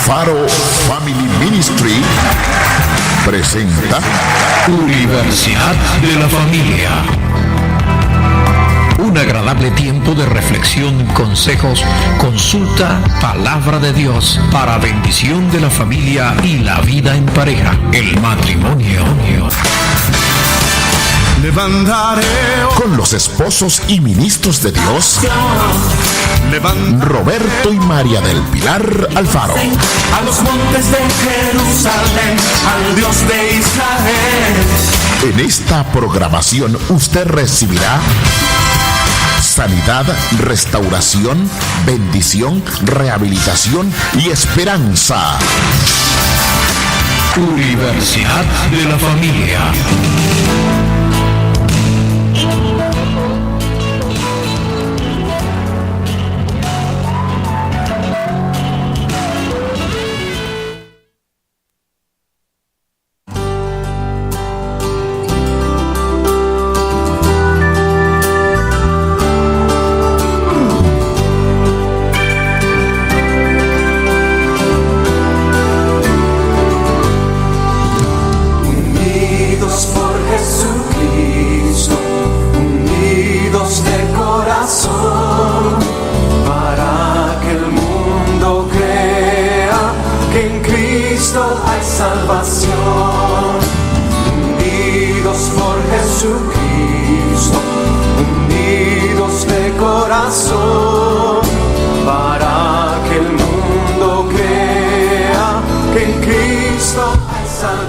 Alfaro Family Ministry presenta Universidad de la Familia. Un agradable tiempo de reflexión, consejos, consulta, palabra de Dios para bendición de la familia y la vida en pareja, el matrimonio. Levantaré con los esposos y ministros de Dios, Roberto y María del Pilar Alfaro. a los montes de Jerusalén, al Dios de Israel. En esta programación usted recibirá sanidad, restauración, bendición, rehabilitación y esperanza. Universidad de la Familia.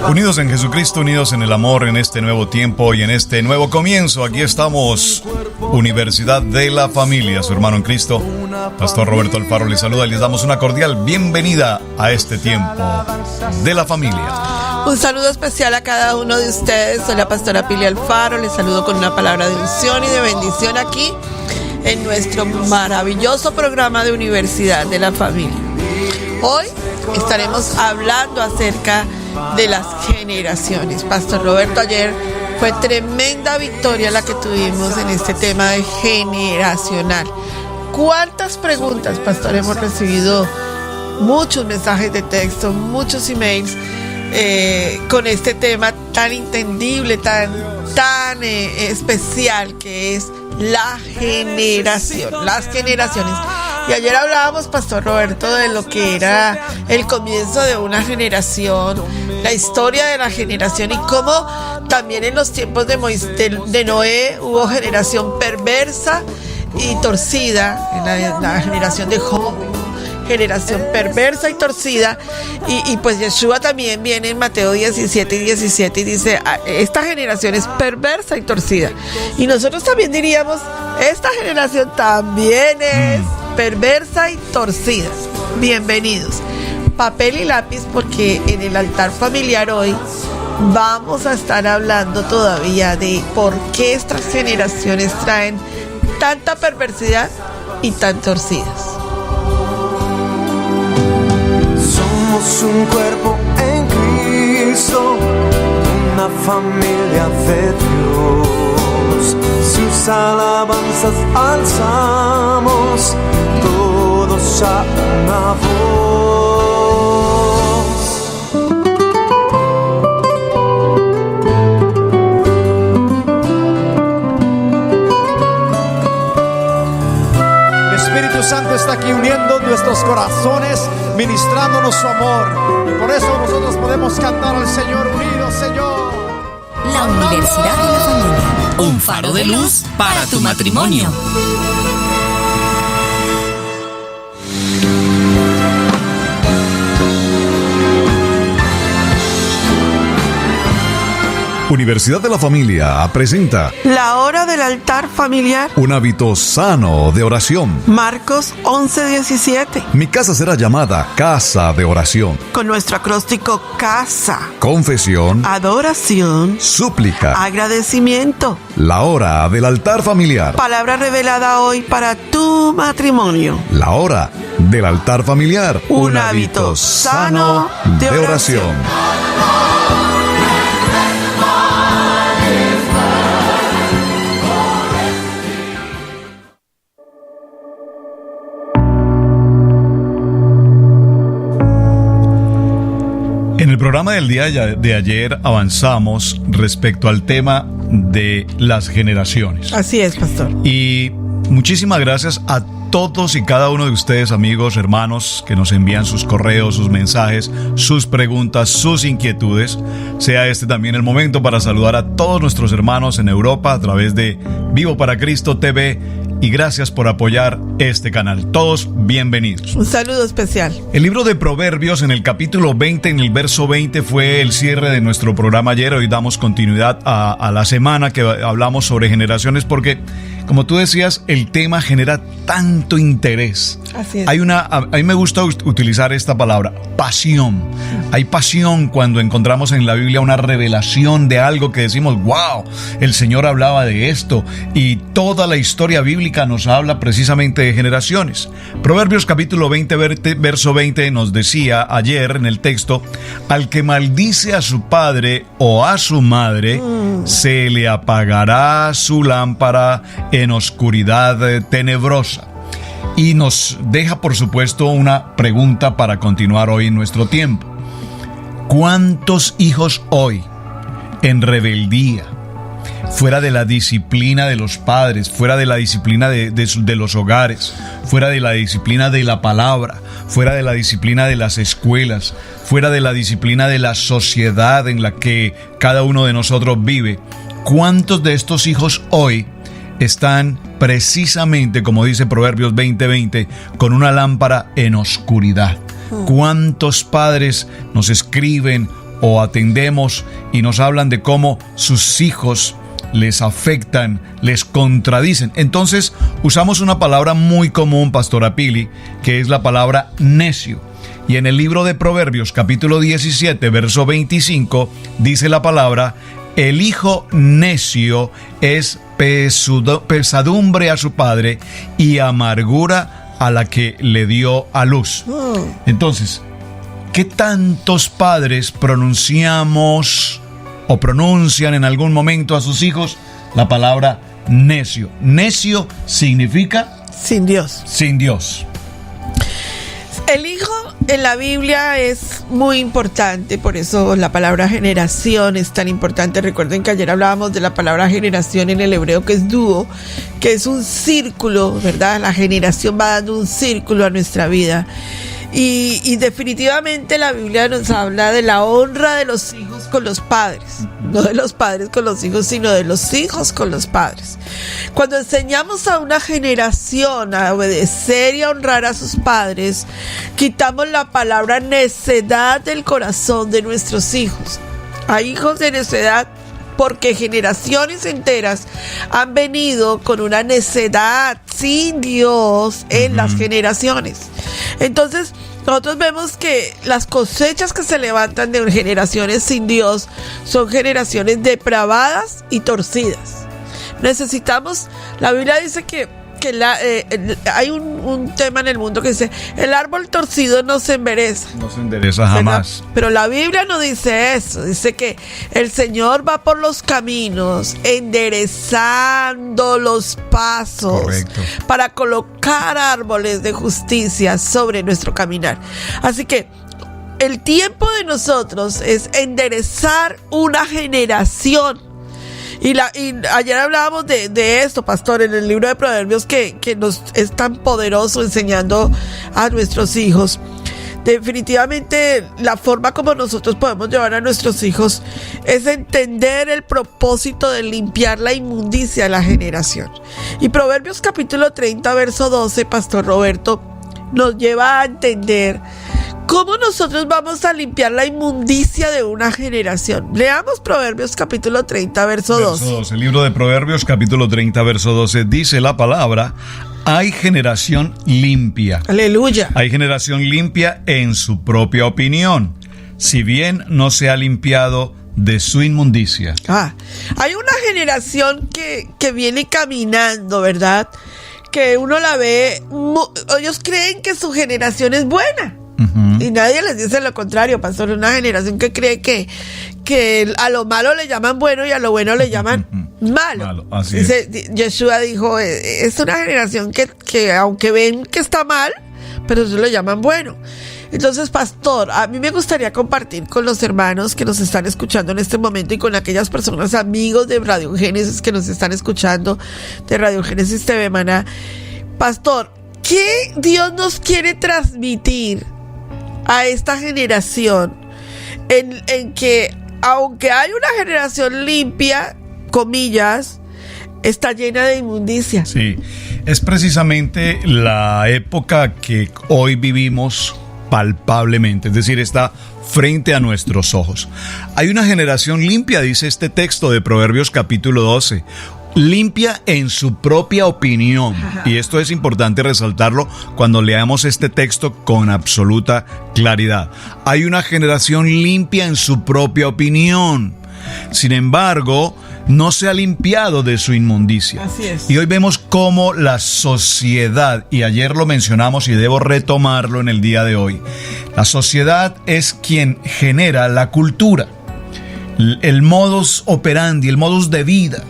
Unidos en Jesucristo, unidos en el amor, en este nuevo tiempo y en este nuevo comienzo. Aquí estamos, Universidad de la Familia. Su hermano en Cristo, Pastor Roberto Alfaro, les saluda y les damos una cordial bienvenida a este tiempo de la familia. Un saludo especial a cada uno de ustedes. Soy la pastora Pili Alfaro. Les saludo con una palabra de unción y de bendición aquí en nuestro maravilloso programa de Universidad de la Familia. Hoy estaremos hablando acerca de las generaciones. Pastor Roberto, ayer fue tremenda victoria la que tuvimos en este tema de generacional. ¿Cuántas preguntas, Pastor? Hemos recibido muchos mensajes de texto, muchos emails con este tema tan entendible, tan especial que es la generación, las generaciones. Y ayer hablábamos, Pastor Roberto, de lo que era el comienzo de una generación, la historia de la generación y cómo también en los tiempos de Noé hubo generación perversa y torcida, en la generación de Job, generación perversa y torcida, y pues Yeshua también viene en Mateo 17 y 17 y dice, esta generación es perversa y torcida, y nosotros también diríamos, esta generación también es perversa y torcida. Bienvenidos. Papel y lápiz, porque en el altar familiar hoy vamos a estar hablando todavía de por qué estas generaciones traen tanta perversidad y tan torcidas. Somos un cuerpo en Cristo, una familia de Dios. Sus alabanzas alzamos todos a una voz. El Espíritu Santo está aquí uniendo nuestros corazones, ministrándonos su amor. Y por eso nosotros podemos cantar al Señor unidos, Señor. La Universidad de la Familia. Un faro de luz para tu matrimonio. Universidad de la Familia presenta La hora del altar familiar. un hábito sano de oración. Marcos 11:17. Mi casa será llamada casa de oración. Con nuestro acróstico casa, Confesión, adoración, súplica. agradecimiento. La hora del altar familiar. Palabra revelada hoy para tu matrimonio. La hora del altar familiar. Un hábito sano de oración. el programa del día de ayer avanzamos respecto al tema de las generaciones. Así es, pastor. Y muchísimas gracias a todos y cada uno de ustedes, amigos, hermanos, que nos envían sus correos, sus mensajes, sus preguntas, sus inquietudes. Sea este también el momento para saludar a todos nuestros hermanos en Europa a través de Vivo para Cristo TV. Y gracias por apoyar este canal. Todos bienvenidos. Un saludo especial. El libro de Proverbios en el capítulo 20, en el verso 20, fue el cierre de nuestro programa ayer. Hoy damos continuidad a la semana que hablamos sobre generaciones porque, como tú decías, el tema genera tanto interés. Así es. A mí me gusta utilizar esta palabra, pasión. Hay pasión cuando encontramos en la Biblia una revelación de algo que decimos, wow, el Señor hablaba de esto. Y toda la historia bíblica nos habla precisamente de generaciones. Proverbios capítulo 20, verso 20 nos decía ayer en el texto, al que maldice a su padre o a su madre, se le apagará su lámpara en oscuridad tenebrosa. Y nos deja, por supuesto, una pregunta para continuar hoy en nuestro tiempo. ¿Cuántos hijos hoy, en rebeldía, fuera de la disciplina de los padres, fuera de la disciplina de los hogares, fuera de la disciplina de la palabra, fuera de la disciplina de las escuelas, fuera de la disciplina de la sociedad en la que cada uno de nosotros vive, cuántos de estos hijos hoy están precisamente, como dice Proverbios 20:20, con una lámpara en oscuridad? ¿Cuántos padres nos escriben o atendemos y nos hablan de cómo sus hijos les afectan, les contradicen? Entonces usamos una palabra muy común, Pastora Pili, que es la palabra necio. Y en el libro de Proverbios capítulo 17, verso 25, dice la palabra: el hijo necio es pesadumbre a su padre y amargura a la que le dio a luz. Entonces, ¿qué tantos padres pronunciamos o pronuncian en algún momento a sus hijos la palabra necio? Necio significa sin Dios. Sin Dios. El hijo en la Biblia es muy importante, por eso la palabra generación es tan importante. Recuerden que ayer hablábamos de la palabra generación en el hebreo, que es dúo, que es un círculo, ¿verdad? La generación va dando un círculo a nuestra vida. Y definitivamente la Biblia nos habla de la honra de los hijos con los padres. No de los padres con los hijos, sino de los hijos con los padres. Cuando enseñamos a una generación a obedecer y a honrar a sus padres, quitamos la palabra necedad del corazón de nuestros hijos. Hay hijos de necedad porque generaciones enteras han venido con una necedad sin Dios en las generaciones. Entonces, nosotros vemos que las cosechas que se levantan de generaciones sin Dios son generaciones depravadas y torcidas. Necesitamos, la Biblia dice que hay un tema en el mundo que dice: el árbol torcido no se endereza. No se endereza jamás. ¿Verdad? Pero la Biblia no dice eso. Dice que el Señor va por los caminos enderezando los pasos. Correcto. Para colocar árboles de justicia sobre nuestro caminar. Así que el tiempo de nosotros es enderezar una generación. Y ayer hablábamos de esto, pastor, en el libro de Proverbios que nos es tan poderoso enseñando a nuestros hijos. Definitivamente la forma como nosotros podemos llevar a nuestros hijos es entender el propósito de limpiar la inmundicia de la generación. Y Proverbios capítulo 30, verso 12, Pastor Roberto, nos lleva a entender ¿cómo nosotros vamos a limpiar la inmundicia de una generación? Leamos Proverbios capítulo 30, verso 12. El libro de Proverbios capítulo 30, verso 12, dice la palabra: hay generación limpia. Aleluya. Hay generación limpia en su propia opinión, si bien no se ha limpiado de su inmundicia. Hay una generación que viene caminando, ¿verdad? Que uno la ve, ellos creen que su generación es buena. Y nadie les dice lo contrario, pastor. Una generación que cree que a lo malo le llaman bueno y a lo bueno le llaman malo. Así es. Yeshua dijo, es una generación que aunque ven que está mal, pero ellos lo llaman bueno. Entonces, pastor, a mí me gustaría compartir con los hermanos que nos están escuchando en este momento y con aquellas personas, amigos de Radio Génesis que nos están escuchando, de Radio Génesis TV Maná. Pastor, ¿qué Dios nos quiere transmitir a esta generación en que, aunque hay una generación limpia, comillas, está llena de inmundicia? Sí, es precisamente la época que hoy vivimos palpablemente, es decir, está frente a nuestros ojos. Hay una generación limpia, dice este texto de Proverbios capítulo 12, limpia en su propia opinión. Y esto es importante resaltarlo cuando leamos este texto con absoluta claridad. Hay una generación limpia en su propia opinión. Sin embargo, no se ha limpiado de su inmundicia. Así es. Y hoy vemos cómo la sociedad, y ayer lo mencionamos y debo retomarlo en el día de hoy, la sociedad es quien genera la cultura, el modus operandi, el modus de vida.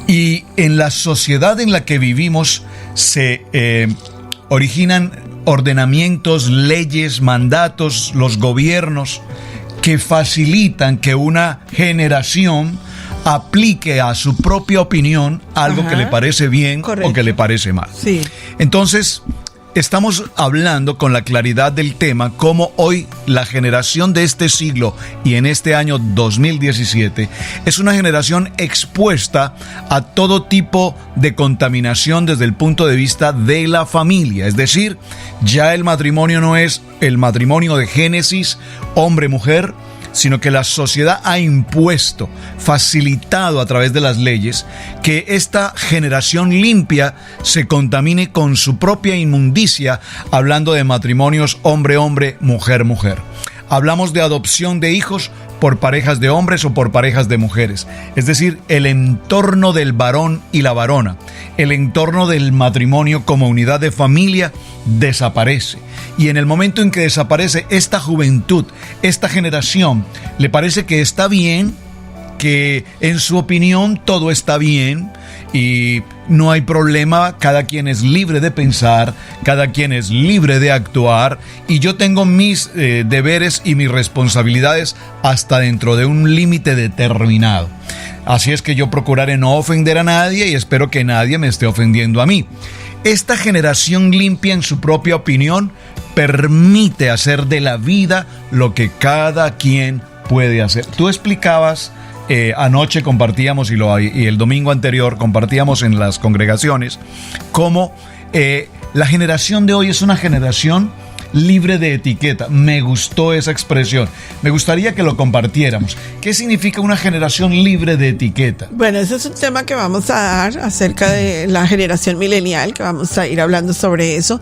Y en la sociedad en la que vivimos se originan ordenamientos, leyes, mandatos, los gobiernos que facilitan que una generación aplique a su propia opinión algo que le parece bien. Correcto. O que le parece mal. Sí. Entonces, estamos hablando con la claridad del tema, cómo hoy la generación de este siglo y en este año 2017 es una generación expuesta a todo tipo de contaminación desde el punto de vista de la familia. Es decir, ya el matrimonio no es el matrimonio de Génesis, hombre-mujer, sino que la sociedad ha impuesto, facilitado a través de las leyes, que esta generación limpia se contamine con su propia inmundicia, hablando de matrimonios hombre-hombre, mujer-mujer. Hablamos de adopción de hijos por parejas de hombres o por parejas de mujeres. Es decir, el entorno del varón y la varona, el entorno del matrimonio como unidad de familia desaparece. Y en el momento en que desaparece esta juventud, esta generación, le parece que está bien, que en su opinión todo está bien y no hay problema, cada quien es libre de pensar, cada quien es libre de actuar y yo tengo mis deberes y mis responsabilidades hasta dentro de un límite determinado. Así es que yo procuraré no ofender a nadie y espero que nadie me esté ofendiendo a mí. Esta generación limpia en su propia opinión permite hacer de la vida lo que cada quien puede hacer. Tú explicabas, anoche compartíamos y el domingo anterior compartíamos en las congregaciones cómo la generación de hoy es una generación libre de etiqueta. Me gustó esa expresión. Me gustaría que lo compartiéramos. ¿Qué significa una generación libre de etiqueta? Bueno, ese es un tema que vamos a dar acerca de la generación milenial, que vamos a ir hablando sobre eso.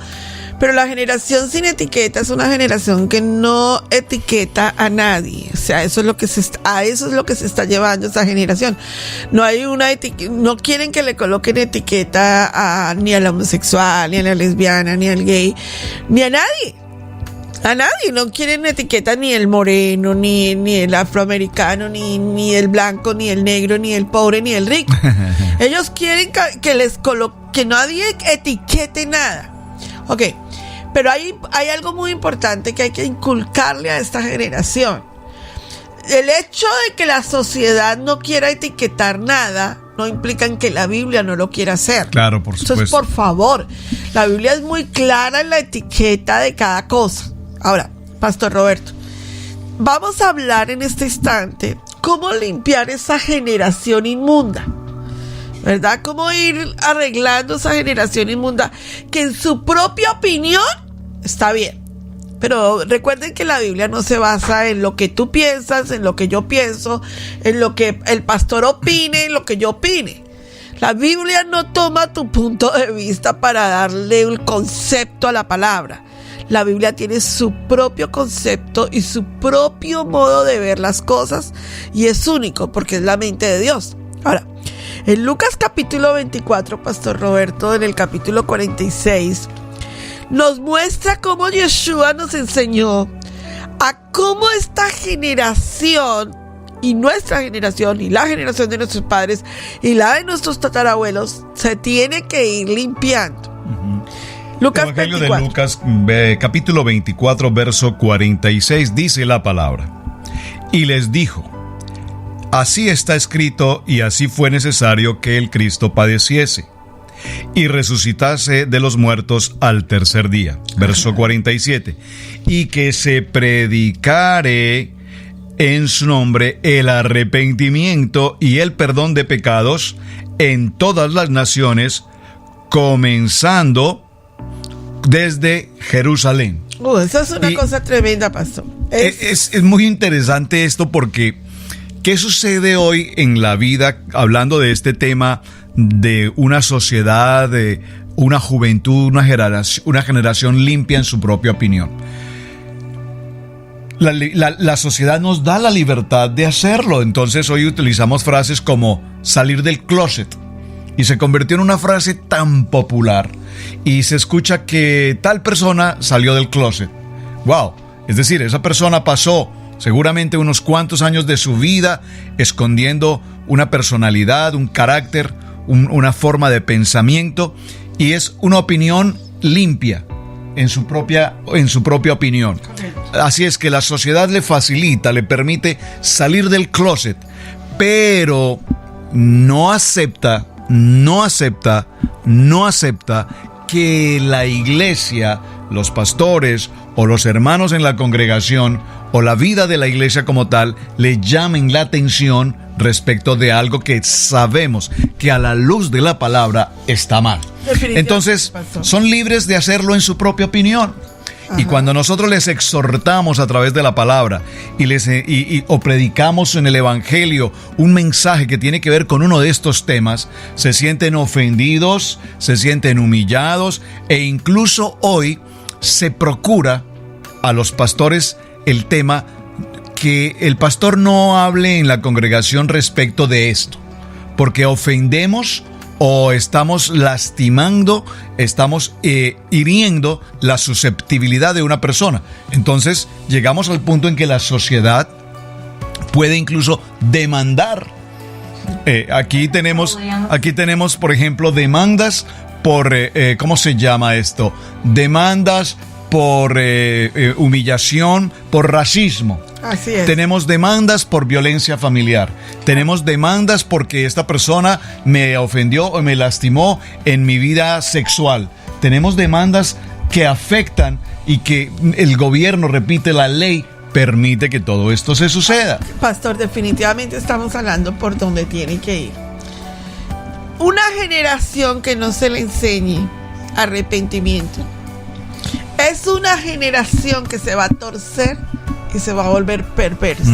Pero la generación sin etiqueta es una generación que no etiqueta a nadie. O sea, eso es lo que a eso es lo que se está llevando esa generación. No hay no quieren que le coloquen etiqueta ni al homosexual, ni a la lesbiana, ni al gay, ni a nadie. A nadie, no quieren etiqueta ni el moreno, ni el afroamericano, ni el blanco, ni el negro, ni el pobre, ni el rico. Ellos quieren que nadie etiquete nada. Ok, pero hay algo muy importante que hay que inculcarle a esta generación. El hecho de que la sociedad no quiera etiquetar nada no implica en que la Biblia no lo quiera hacer. Claro, por supuesto. Entonces, por favor, la Biblia es muy clara en la etiqueta de cada cosa. Ahora, Pastor Roberto, vamos a hablar en este instante cómo limpiar esa generación inmunda, ¿verdad? Cómo ir arreglando esa generación inmunda que en su propia opinión está bien. Pero recuerden que la Biblia no se basa en lo que tú piensas, en lo que yo pienso, en lo que el pastor opine, en lo que yo opine. La Biblia no toma tu punto de vista para darle un concepto a la palabra. La Biblia tiene su propio concepto y su propio modo de ver las cosas y es único porque es la mente de Dios. Ahora, en Lucas capítulo 24, Pastor Roberto, en el capítulo 46, nos muestra cómo Yeshua nos enseñó a cómo esta generación y nuestra generación y la generación de nuestros padres y la de nuestros tatarabuelos se tiene que ir limpiando. Lucas Evangelio 24. de Lucas, capítulo 24, verso 46, dice la palabra. Y les dijo: así está escrito, y así fue necesario que el Cristo padeciese y resucitase de los muertos al tercer día. Verso 47. Y que se predicare en su nombre el arrepentimiento y el perdón de pecados en todas las naciones, comenzando desde Jerusalén. Eso es una cosa tremenda, pastor. Es muy interesante esto porque ¿qué sucede hoy en la vida hablando de este tema de una sociedad, de una juventud, una generación limpia en su propia opinión? La sociedad nos da la libertad de hacerlo. Entonces hoy utilizamos frases como salir del closet, y se convirtió en una frase tan popular, y se escucha que tal persona salió del closet. Wow, es decir, esa persona pasó seguramente unos cuantos años de su vida escondiendo una personalidad, un carácter, una forma de pensamiento, y es una opinión limpia en su propia opinión. Así es que la sociedad le facilita, le permite salir del closet, pero no acepta que la iglesia, los pastores o los hermanos en la congregación o la vida de la iglesia como tal le llamen la atención respecto de algo que sabemos que a la luz de la palabra está mal. Entonces, son libres de hacerlo en su propia opinión. Y cuando nosotros les exhortamos a través de la palabra o predicamos en el evangelio un mensaje que tiene que ver con uno de estos temas, se sienten ofendidos, se sienten humillados, e incluso hoy se procura a los pastores el tema que el pastor no hable en la congregación respecto de esto, porque ofendemos o estamos lastimando, estamos hiriendo la susceptibilidad de una persona. Entonces llegamos al punto en que la sociedad puede incluso demandar. Aquí tenemos, por ejemplo, demandas por, ¿cómo se llama esto? Demandas por humillación, por racismo. Así es. Tenemos demandas por violencia familiar. Tenemos demandas porque esta persona me ofendió o me lastimó en mi vida sexual. Tenemos demandas que afectan y que el gobierno, repite, la ley permite que todo esto se suceda. Pastor, definitivamente estamos hablando por donde tiene que ir. Una generación que no se le enseñe arrepentimiento es una generación que se va a torcer y se va a volver perversa.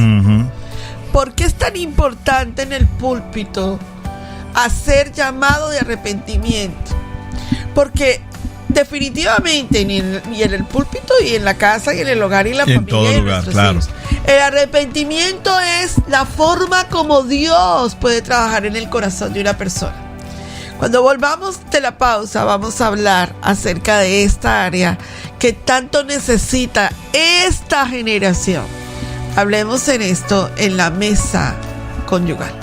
¿Por qué es tan importante en el púlpito hacer llamado de arrepentimiento? Porque definitivamente y en el púlpito y en la casa y en el hogar y en la familia, en todo lugar, claro, hijos, el arrepentimiento es la forma como Dios puede trabajar en el corazón de una persona. Cuando volvamos de la pausa vamos a hablar acerca de esta área que tanto necesita esta generación. Hablemos en esto en la mesa conyugal.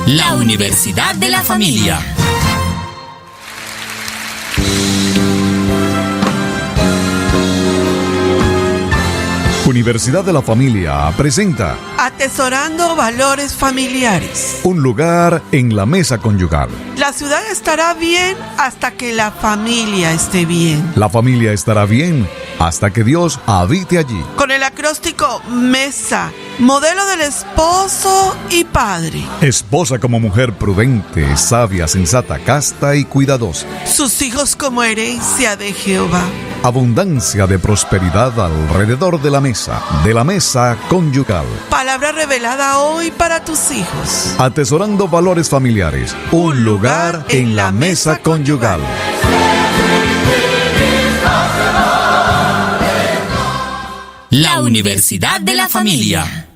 La Universidad de la Familia. Universidad de la Familia presenta Atesorando valores familiares. un lugar en la mesa conyugal. La ciudad estará bien hasta que la familia esté bien. La familia estará bien hasta que Dios habite allí. Con el acróstico MESA, modelo del esposo y padre. Esposa como mujer prudente, sabia, sensata, casta y cuidadosa. Sus hijos como herencia de Jehová. Abundancia de prosperidad alrededor de la mesa conyugal. Palabra revelada hoy para tus hijos. Atesorando valores familiares, un lugar en la mesa conyugal. La Universidad de la Familia.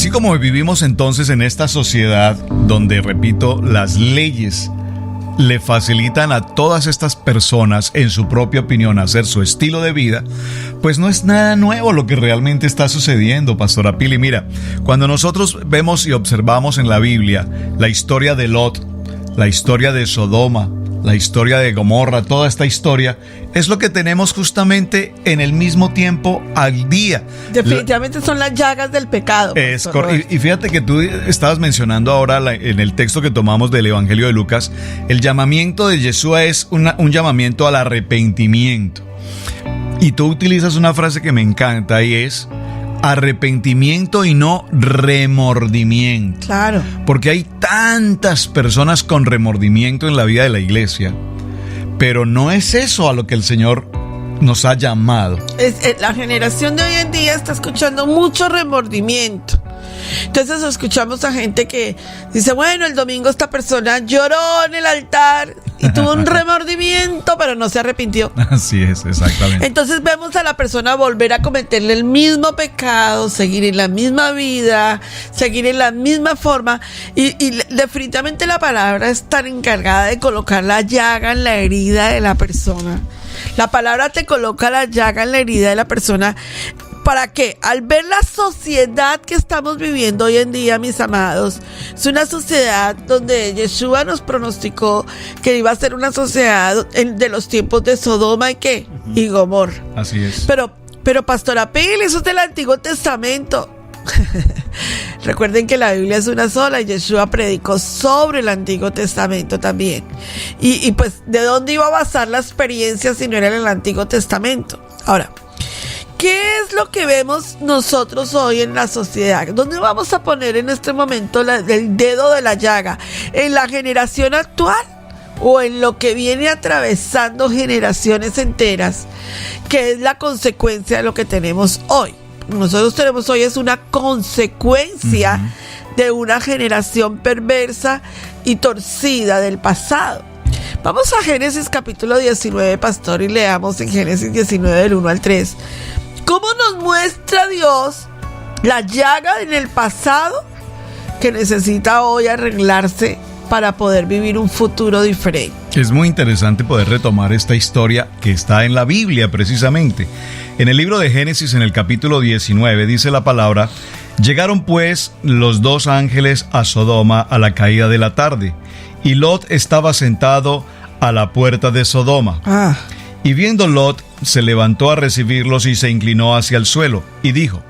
Así como vivimos entonces en esta sociedad donde, repito, las leyes le facilitan a todas estas personas, en su propia opinión, hacer su estilo de vida, pues no es nada nuevo lo que realmente está sucediendo, Pastora Pili. Mira, cuando nosotros vemos y observamos en la Biblia la historia de Lot, la historia de Sodoma, la historia de Gomorra, toda esta historia, es lo que tenemos justamente en el mismo tiempo al día. Definitivamente son las llagas del pecado. Es correcto. Y fíjate que tú estabas mencionando ahora en el texto que tomamos del Evangelio de Lucas, el llamamiento de Yeshua es un llamamiento al arrepentimiento. Y tú utilizas una frase que me encanta y es arrepentimiento y no remordimiento. Claro. Porque hay tantas personas con remordimiento en la vida de la iglesia, pero no es eso a lo que el Señor nos ha llamado. La generación de hoy en día está escuchando mucho remordimiento. Entonces escuchamos a gente que dice, bueno, el domingo esta persona lloró en el altar y tuvo un remordimiento, pero no se arrepintió. Así es, exactamente. Entonces vemos a la persona volver a cometerle el mismo pecado, seguir en la misma vida, seguir en la misma forma, y definitivamente la palabra es tan encargada de colocar la llaga en la herida de la persona. La palabra te coloca la llaga en la herida de la persona. ¿Para qué? Al ver la sociedad que estamos viviendo hoy en día, mis amados, es una sociedad donde Yeshua nos pronosticó que iba a ser una sociedad de los tiempos de Sodoma y Gomorra. Así es. Pero Pastora Pili, eso es del Antiguo Testamento. Recuerden que la Biblia es una sola y Yeshua predicó sobre el Antiguo Testamento también. Y pues, ¿de dónde iba a basar la experiencia si no era en el Antiguo Testamento? Ahora, ¿qué es lo que vemos nosotros hoy en la sociedad? ¿Dónde vamos a poner en este momento el dedo de la llaga? ¿En la generación actual o en lo que viene atravesando generaciones enteras, que es la consecuencia de lo que tenemos hoy? Nosotros tenemos hoy es una consecuencia de una generación perversa y torcida del pasado. Vamos a Génesis capítulo 19, pastor, y leamos en Génesis 19 del 1 al 3. ¿Cómo nos muestra Dios la llaga en el pasado que necesita hoy arreglarse para poder vivir un futuro diferente? Es muy interesante poder retomar esta historia que está en la Biblia precisamente. En el libro de Génesis, en el capítulo 19, dice la palabra: llegaron pues los dos ángeles a Sodoma a la caída de la tarde, y Lot estaba sentado a la puerta de Sodoma. Y viendo Lot, se levantó a recibirlos y se inclinó hacia el suelo, y dijo: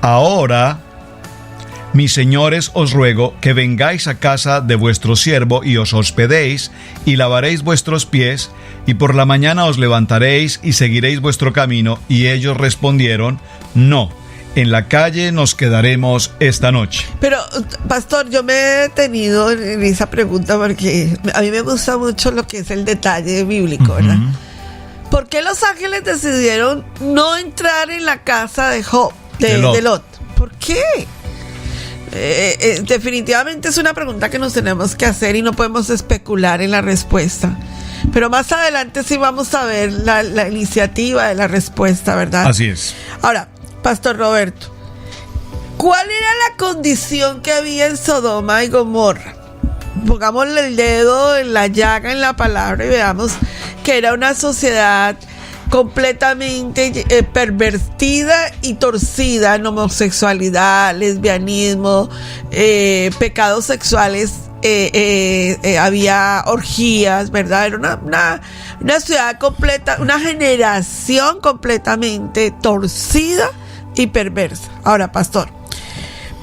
ahora, mis señores, os ruego que vengáis a casa de vuestro siervo y os hospedéis, y lavaréis vuestros pies, y por la mañana os levantaréis y seguiréis vuestro camino. Y ellos respondieron: no, en la calle nos quedaremos esta noche. Pero, pastor, yo me he detenido en esa pregunta porque a mí me gusta mucho lo que es el detalle bíblico, ¿verdad? ¿Por qué los ángeles decidieron no entrar en la casa de Lot? ¿Por qué? Definitivamente es una pregunta que nos tenemos que hacer y no podemos especular en la respuesta. Pero más adelante sí vamos a ver la iniciativa de la respuesta, ¿verdad? Así es. Ahora, Pastor Roberto, ¿cuál era la condición que había en Sodoma y Gomorra? Pongámosle el dedo en la llaga, en la palabra, y veamos que era una sociedad completamente pervertida y torcida en homosexualidad, lesbianismo, pecados sexuales, había orgías, ¿verdad? Era una ciudad completa, una generación completamente torcida y perversa. Ahora, pastor,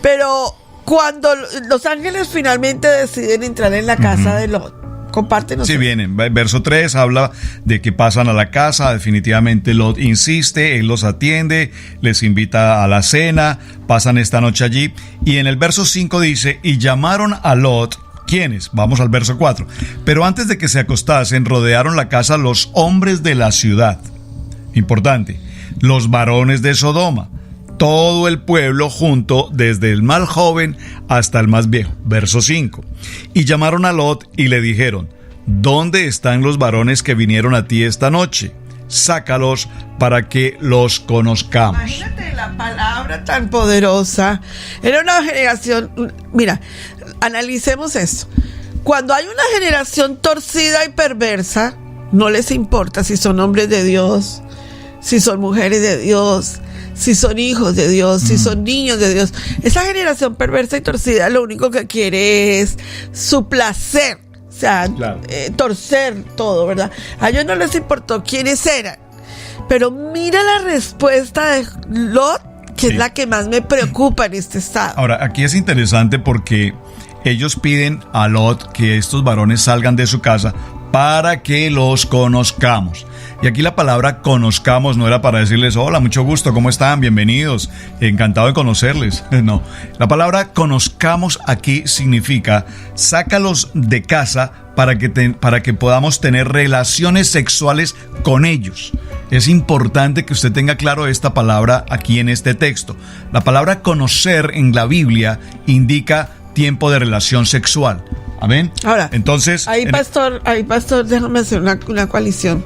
pero cuando los ángeles finalmente deciden entrar en la casa de Lot, compártenos. Sí, vienen. Verso 3 habla de que pasan a la casa. Definitivamente Lot insiste, él los atiende, les invita a la cena, pasan esta noche allí. Y en el verso 5 dice: y llamaron a Lot. ¿Quiénes? Vamos al verso 4. Pero antes de que se acostasen, rodearon la casa los hombres de la ciudad. Importante, los varones de Sodoma. Todo el pueblo junto, desde el más joven hasta el más viejo. Verso 5. Y llamaron a Lot y le dijeron: ¿dónde están los varones que vinieron a ti esta noche? sácalos para que los conozcamos. Imagínate la palabra tan poderosa. Era una generación, mira, analicemos esto. Cuando hay una generación torcida y perversa, no les importa si son hombres de Dios, si son mujeres de Dios, si son hijos de Dios, si son niños de Dios. Esa generación perversa y torcida lo único que quiere es su placer, o sea, claro, torcer todo, ¿verdad? A ellos no les importó quiénes eran. Pero mira la respuesta de Lot, que es la que más me preocupa en este estado. Ahora, aquí es interesante porque ellos piden a Lot que estos varones salgan de su casa para que los conozcamos. Y aquí la palabra conozcamos no era para decirles, hola, mucho gusto, ¿cómo están? Bienvenidos, encantado de conocerles. No, la palabra conozcamos aquí significa, sácalos de casa para que podamos tener relaciones sexuales con ellos. Es importante que usted tenga claro esta palabra aquí en este texto. La palabra conocer en la Biblia indica tiempo de relación sexual. Amén. Ahora, entonces, ahí pastor, déjame hacer una coalición.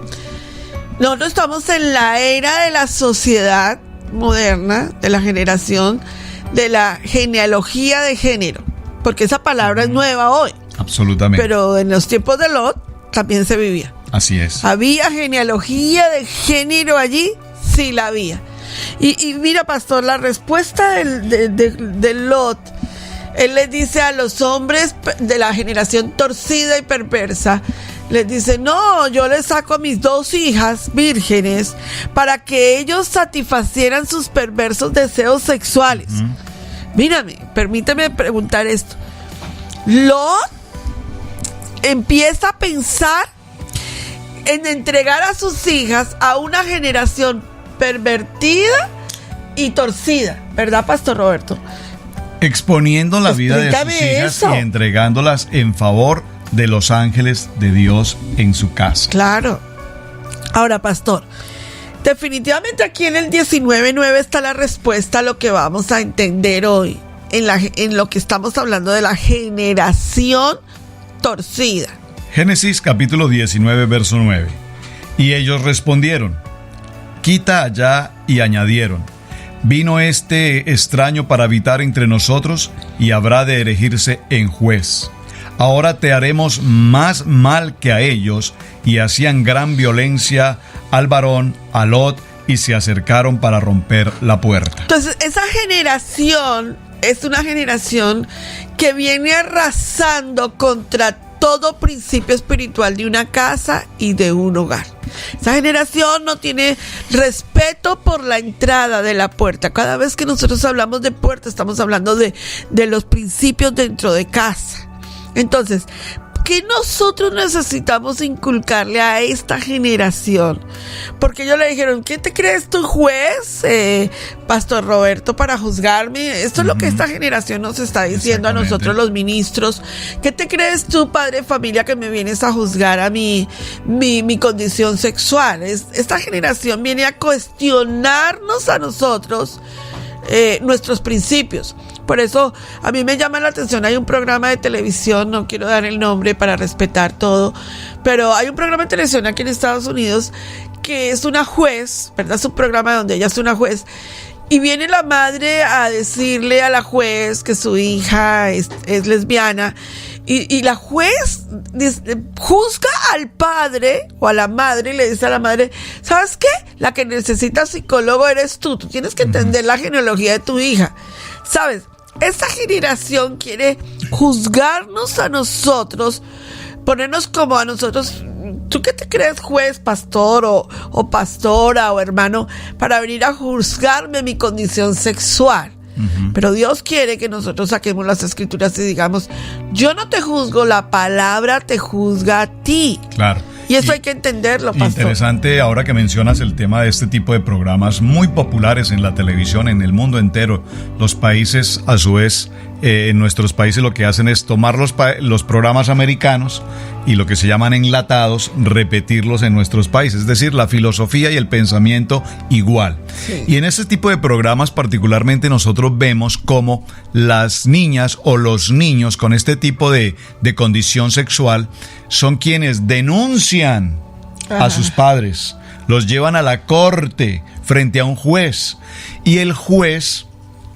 Nosotros estamos en la era de la sociedad moderna, de la generación de la genealogía de género, porque esa palabra es nueva hoy. Absolutamente. Pero en los tiempos de Lot también se vivía. Así es. ¿Había genealogía de género allí? Sí, la había. Y mira, pastor, la respuesta de Lot, él les dice a los hombres de la generación torcida y perversa, les dice, no, yo les saco a mis 2 hijas vírgenes para que ellos satisfacieran sus perversos deseos sexuales. Mírame, permíteme preguntar esto. Lot empieza a pensar en entregar a sus hijas a una generación pervertida y torcida, ¿verdad, pastor Roberto? Exponiendo la vida de sus hijas y entregándolas en favor de los ángeles de Dios en su casa. Claro. Ahora, pastor, definitivamente aquí en el 19:9 está la respuesta a lo que vamos a entender hoy, en lo que estamos hablando de la generación torcida. Génesis capítulo 19, verso 9. Y ellos respondieron, quita allá, y añadieron, vino este extraño para habitar entre nosotros y habrá de erigirse en juez. Ahora te haremos más mal que a ellos. Y hacían gran violencia al varón, a Lot, y se acercaron para romper la puerta. Entonces, esa generación es una generación que viene arrasando contra todo principio espiritual de una casa y de un hogar. Esa generación no tiene respeto por la entrada de la puerta. Cada vez que nosotros hablamos de puerta, estamos hablando de los principios dentro de casa. Entonces, ¿qué nosotros necesitamos inculcarle a esta generación? Porque ellos le dijeron, ¿qué te crees tú, juez, pastor Roberto, para juzgarme? Esto es lo que esta generación nos está diciendo a nosotros los ministros. ¿Qué te crees tú, padre de familia, que me vienes a juzgar a mi condición sexual? Esta generación viene a cuestionarnos a nosotros nuestros principios. Por eso a mí me llama la atención, hay un programa de televisión, no quiero dar el nombre para respetar todo, pero hay un programa de televisión aquí en Estados Unidos que es una juez, ¿verdad? Es un programa donde ella es una juez y viene la madre a decirle a la juez que su hija es lesbiana y la juez juzga al padre o a la madre y le dice a la madre, ¿sabes qué? La que necesita psicólogo eres tú tienes que entender la genealogía de tu hija, ¿sabes? Esta generación quiere juzgarnos a nosotros, ponernos como a nosotros. ¿Tú qué te crees, juez, pastor o pastora o hermano, para venir a juzgarme mi condición sexual? Pero Dios quiere que nosotros saquemos las escrituras y digamos, yo no te juzgo, la palabra te juzga a ti. Claro. Y eso hay que entenderlo, pastor. Interesante ahora que mencionas el tema de este tipo de programas muy populares en la televisión, en el mundo entero. Los países, a su vez, en nuestros países lo que hacen es tomar los programas americanos y lo que se llaman enlatados, repetirlos en nuestros países. Es decir, la filosofía y el pensamiento igual. Sí. Y en este tipo de programas particularmente nosotros vemos cómo las niñas o los niños con este tipo de condición sexual son quienes denuncian a sus padres los llevan a la corte frente a un juez. Y el juez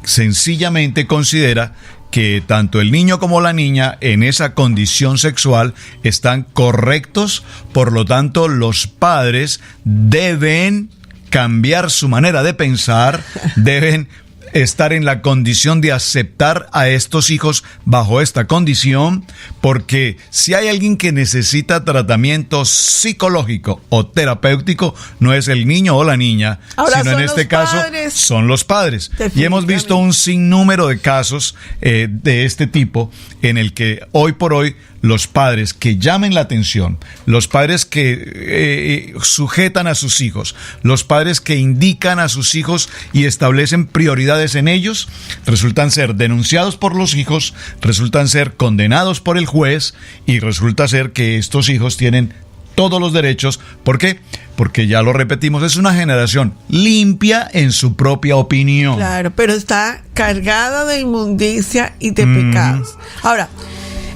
sencillamente considera que tanto el niño como la niña en esa condición sexual están correctos, por lo tanto los padres deben cambiar su manera de pensar, deben estar en la condición de aceptar a estos hijos bajo esta condición, porque si hay alguien que necesita tratamiento psicológico o terapéutico, no es el niño o la niña, sino en este caso son los padres. Y hemos visto un sinnúmero de casos de este tipo en el que hoy por hoy los padres que llamen la atención, los padres que sujetan a sus hijos, los padres que indican a sus hijos y establecen prioridades en ellos, resultan ser denunciados por los hijos, resultan ser condenados por el juez y resulta ser que estos hijos tienen todos los derechos. ¿Por qué? Porque ya lo repetimos, es una generación limpia en su propia opinión. Claro, pero está cargada de inmundicia y de pecados. Ahora,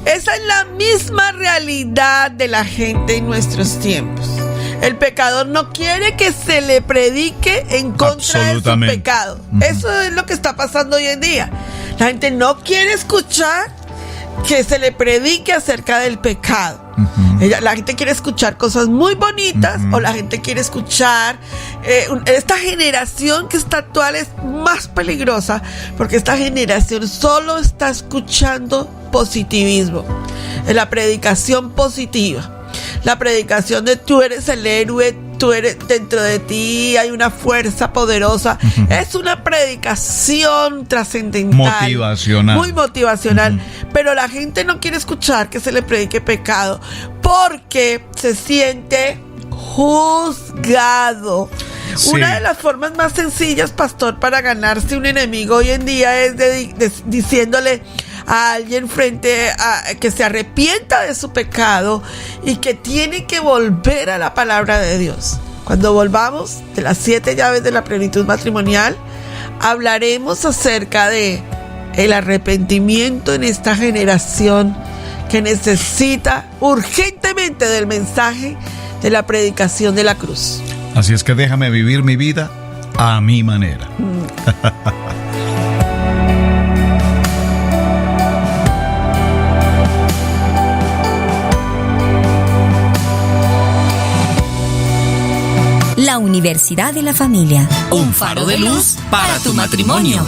esa es la misma realidad de la gente en nuestros tiempos. El pecador no quiere que se le predique en contra de su pecado. Eso es lo que está pasando hoy en día. La gente no quiere escuchar que se le predique acerca del pecado. La gente quiere escuchar cosas muy bonitas, o la gente quiere escuchar esta generación que está actual es más peligrosa, porque esta generación solo está escuchando positivismo, la predicación positiva, la predicación de tú eres el héroe, tú eres, dentro de ti hay una fuerza poderosa. Es una predicación trascendental, motivacional, muy motivacional, pero la gente no quiere escuchar que se le predique pecado porque se siente juzgado. Sí. Una de las formas más sencillas, pastor, para ganarse un enemigo hoy en día es diciéndole a alguien frente a que se arrepienta de su pecado y que tiene que volver a la palabra de Dios. Cuando volvamos de las 7 llaves de la plenitud matrimonial, hablaremos acerca de el arrepentimiento en esta generación que necesita urgentemente del mensaje de la predicación de la cruz. Así es que déjame vivir mi vida a mi manera. La Universidad de la Familia. Un faro de luz para tu matrimonio.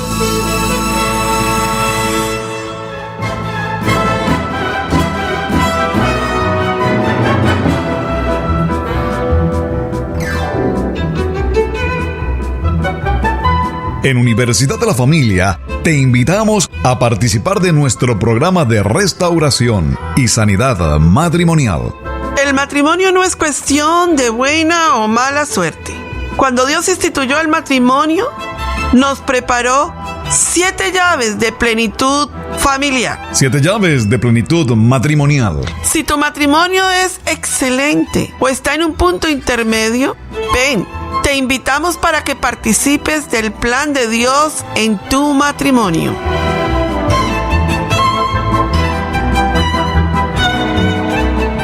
En Universidad de la Familia te invitamos a participar de nuestro programa de restauración y sanidad matrimonial. El matrimonio no es cuestión de buena o mala suerte. Cuando Dios instituyó el matrimonio, nos preparó 7 llaves de plenitud familiar. 7 llaves de plenitud matrimonial. Si tu matrimonio es excelente o está en un punto intermedio, ven, te invitamos para que participes del plan de Dios en tu matrimonio.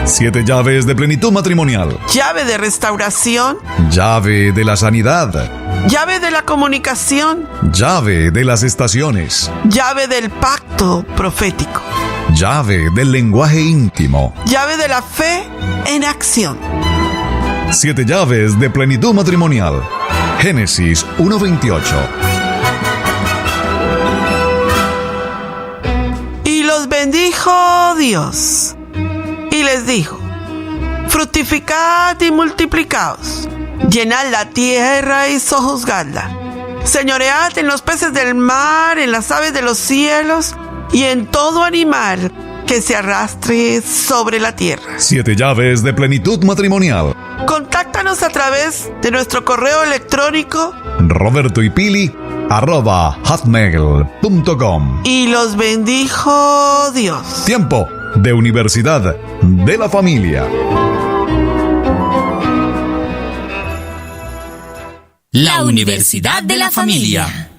Siete llaves de plenitud matrimonial. Llave de restauración. Llave de la sanidad. Llave de la comunicación. Llave de las estaciones. Llave del pacto profético. Llave del lenguaje íntimo. Llave de la fe en acción. 7 llaves de plenitud matrimonial. Génesis 1:28. Y los bendijo Dios, y les dijo: fructificad y multiplicaos, llenad la tierra y sojuzgadla, señoread en los peces del mar, en las aves de los cielos, y en todo animal que se arrastre sobre la tierra. 7 llaves de plenitud matrimonial. Contáctanos a través de nuestro correo electrónico robertoypili@hotmail.com. Y los bendijo Dios. Tiempo de Universidad de la Familia. La Universidad de la Familia.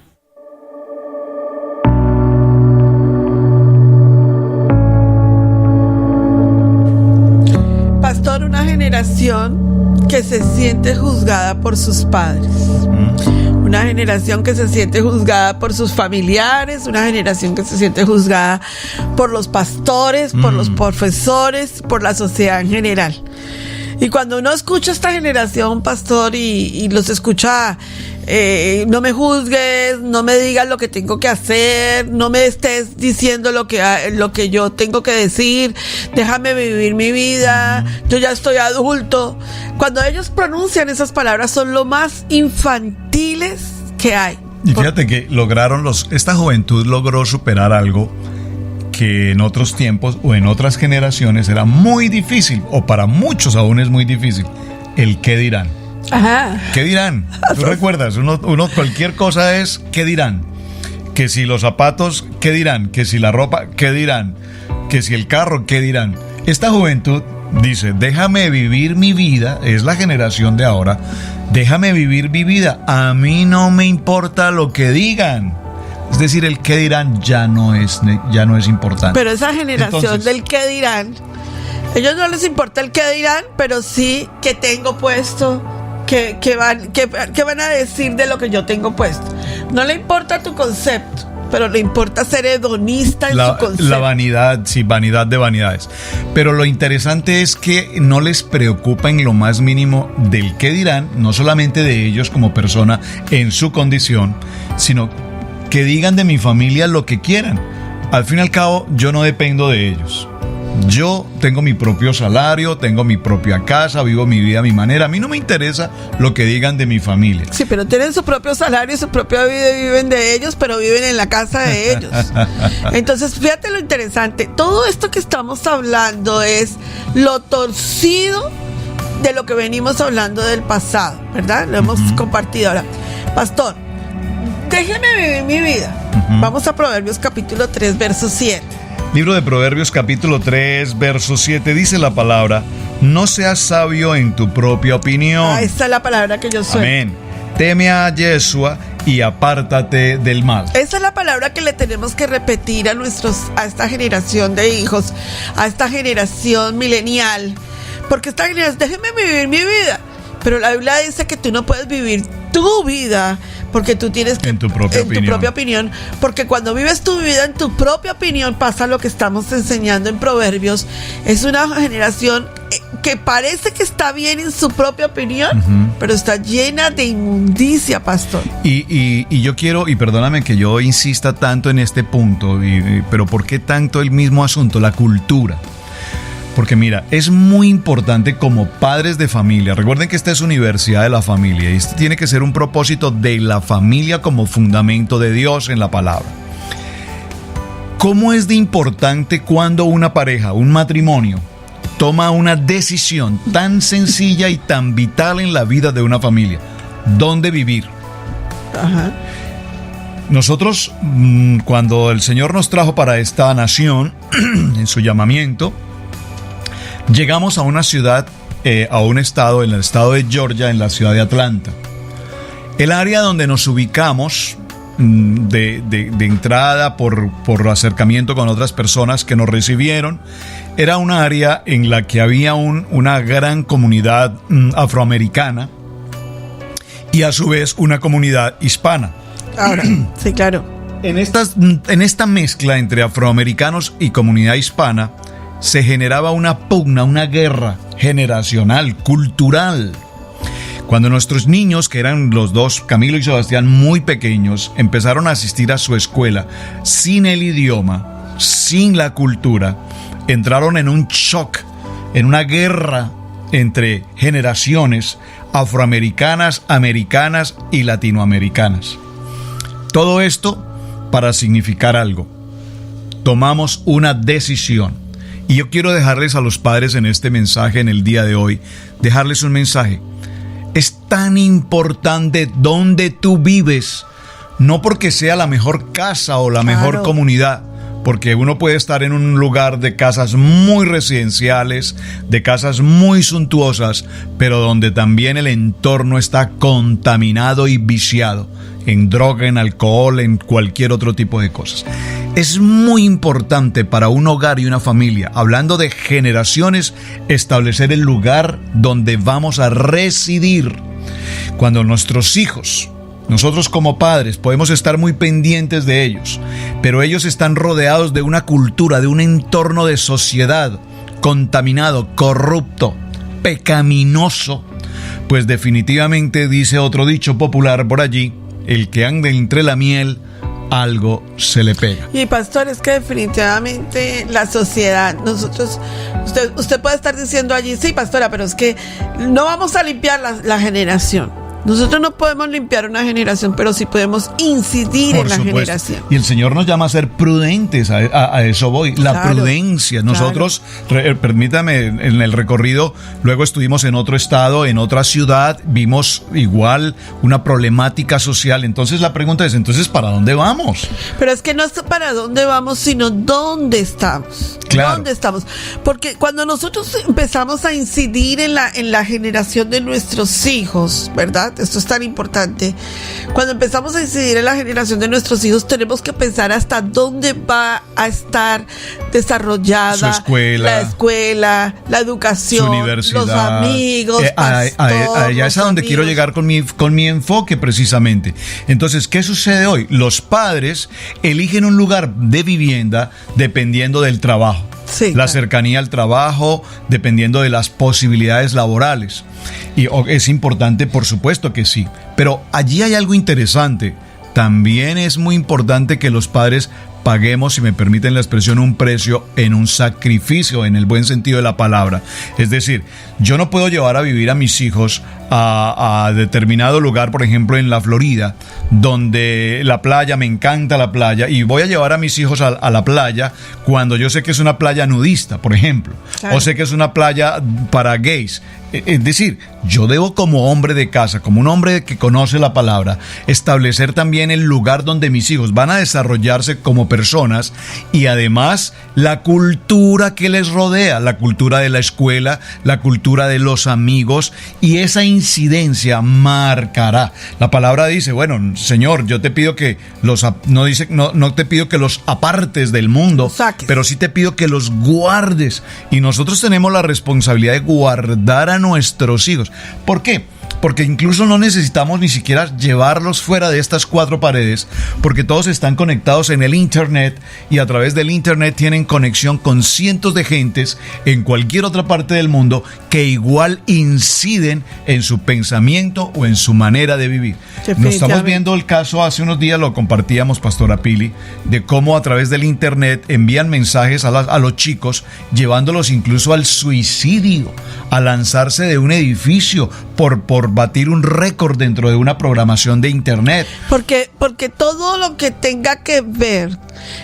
Pastor, una generación que se siente juzgada por sus padres. Una generación que se siente juzgada por sus familiares, una generación que se siente juzgada por los pastores, por los profesores, por la sociedad en general. Y cuando uno escucha a esta generación, pastor, y los escucha, no me juzgues, no me digas lo que tengo que hacer, no me estés diciendo lo que yo tengo que decir, déjame vivir mi vida, yo ya estoy adulto. Cuando ellos pronuncian esas palabras son lo más infantiles que hay. Y fíjate que esta juventud logró superar algo que en otros tiempos o en otras generaciones era muy difícil, o para muchos aún es muy difícil, el qué dirán. Ajá. ¿Qué dirán? ¿Tú recuerdas? Uno cualquier cosa es ¿qué dirán? Que si los zapatos, ¿qué dirán? Que si la ropa, ¿qué dirán? Que si el carro, ¿qué dirán? Esta juventud dice, déjame vivir mi vida, es la generación de ahora, déjame vivir mi vida, a mí no me importa lo que digan. Es decir, el qué dirán ya no es importante. Pero esa generación Entonces, del qué dirán, ellos no les importa el qué dirán, pero sí que tengo puesto, que van a decir de lo que yo tengo puesto. No le importa tu concepto, pero le importa ser hedonista en su concepto. La vanidad, sí, vanidad de vanidades. Pero lo interesante es que no les preocupa en lo más mínimo del qué dirán, no solamente de ellos como persona en su condición, sino que digan de mi familia lo que quieran. Al fin y al cabo, yo no dependo de ellos. Yo tengo mi propio salario, tengo mi propia casa, vivo mi vida a mi manera. A mí no me interesa lo que digan de mi familia. Sí, pero tienen su propio salario y su propia vida y viven de ellos, pero viven en la casa de ellos. Entonces, fíjate lo interesante. Todo esto que estamos hablando es lo torcido de lo que venimos hablando del pasado, ¿verdad? Lo hemos compartido ahora. Pastor, déjeme vivir mi vida. Vamos a Proverbios capítulo 3, verso 7. Libro de Proverbios capítulo 3, verso 7, dice la palabra: no seas sabio en tu propia opinión. Esta es la palabra que yo soy. Amén. Teme a Yeshua y apártate del mal. Esa es la palabra que le tenemos que repetir a esta generación de hijos, a esta generación milenial. Porque esta generación, déjeme vivir mi vida. Pero la Biblia dice que tú no puedes vivir tu vida porque tú tienes que, en tu propia opinión, porque cuando vives tu vida en tu propia opinión pasa lo que estamos enseñando en Proverbios. Es una generación que parece que está bien en su propia opinión, pero está llena de inmundicia, pastor. Y yo quiero, y perdóname que yo insista tanto en este punto, pero ¿por qué tanto el mismo asunto? La cultura. Porque mira, es muy importante como padres de familia. Recuerden que esta es Universidad de la Familia y este tiene que ser un propósito de la familia como fundamento de Dios en la palabra. ¿Cómo es de importante cuando una pareja, un matrimonio, toma una decisión tan sencilla y tan vital en la vida de una familia? ¿Dónde vivir? Ajá. Nosotros, cuando el Señor nos trajo para esta nación, en su llamamiento, llegamos a una ciudad, a un estado, en el estado de Georgia, en la ciudad de Atlanta. El área donde nos ubicamos, de entrada por acercamiento con otras personas que nos recibieron, era un área en la que había una gran comunidad afroamericana y a su vez una comunidad hispana. Ahora, sí, claro. En esta mezcla entre afroamericanos y comunidad hispana, se generaba una pugna, una guerra generacional, cultural. Cuando nuestros niños, que eran los dos, Camilo y Sebastián, muy pequeños, empezaron a asistir a su escuela sin el idioma, sin la cultura, entraron en un shock, en una guerra entre generaciones afroamericanas, americanas y latinoamericanas. Todo esto para significar algo. Tomamos una decisión. Y yo quiero dejarles a los padres en este mensaje, en el día de hoy, dejarles un mensaje. Es tan importante dónde tú vives, no porque sea la mejor casa o la mejor comunidad, porque uno puede estar en un lugar de casas muy residenciales, de casas muy suntuosas, pero donde también el entorno está contaminado y viciado en droga, en alcohol, en cualquier otro tipo de cosas. Es muy importante para un hogar y una familia, hablando de generaciones, establecer el lugar donde vamos a residir. Cuando nuestros hijos, nosotros como padres podemos estar muy pendientes de ellos, pero ellos están rodeados de una cultura, de un entorno de sociedad contaminado, corrupto, pecaminoso, pues definitivamente, dice otro dicho popular por allí, el que anda entre la miel, algo se le pega. Y pastor, es que definitivamente la sociedad, nosotros, usted puede estar diciendo allí, sí pastora, pero es que no vamos a limpiar la generación. Nosotros no podemos limpiar una generación, pero sí podemos incidir en la generación. Y el Señor nos llama a ser prudentes, a eso voy, la prudencia. Nosotros, permítame, en el recorrido, luego estuvimos en otro estado, en otra ciudad, vimos igual una problemática social. Entonces la pregunta es, entonces, ¿para dónde vamos? Pero es que no es para dónde vamos, sino dónde estamos. Claro. ¿Dónde estamos? Porque cuando nosotros empezamos a incidir en la generación de nuestros hijos, ¿verdad? Esto es tan importante. Cuando empezamos a incidir en la generación de nuestros hijos, tenemos que pensar hasta dónde va a estar desarrollada su escuela, la educación, su universidad, los amigos, allá es a donde quiero llegar con mi enfoque precisamente. Entonces, ¿qué sucede hoy? Los padres eligen un lugar de vivienda dependiendo del trabajo. Sí, la cercanía al trabajo, dependiendo de las posibilidades laborales. Y es importante, por supuesto que sí. Pero allí hay algo interesante. También es muy importante que los padres paguemos, si me permiten la expresión, un precio en un sacrificio, en el buen sentido de la palabra. Es decir, yo no puedo llevar a vivir a mis hijos a determinado lugar, por ejemplo en la Florida, donde la playa, me encanta la playa, y voy a llevar a mis hijos a la playa cuando yo sé que es una playa nudista, por ejemplo, o sé que es una playa para gays. Es decir, yo debo, como hombre de casa, como un hombre que conoce la palabra, establecer también el lugar donde mis hijos van a desarrollarse como personas, y además la cultura que les rodea, la cultura de la escuela, la cultura de los amigos, y esa incidencia marcará. La palabra dice, bueno, Señor, yo te pido que no te pido que los apartes del mundo, pero sí te pido que los guardes. Y nosotros tenemos la responsabilidad de guardar a nuestros hijos. ¿Por qué? Porque incluso no necesitamos ni siquiera llevarlos fuera de estas cuatro paredes, porque todos están conectados en el internet, y a través del internet tienen conexión con cientos de gentes en cualquier otra parte del mundo que igual inciden en su pensamiento o en su manera de vivir. Nos estamos viendo el caso, hace unos días lo compartíamos, Pastora Pili, de cómo a través del internet envían mensajes a los chicos, llevándolos incluso al suicidio, a lanzarse de un edificio por batir un récord dentro de una programación de internet. Porque todo lo que tenga que ver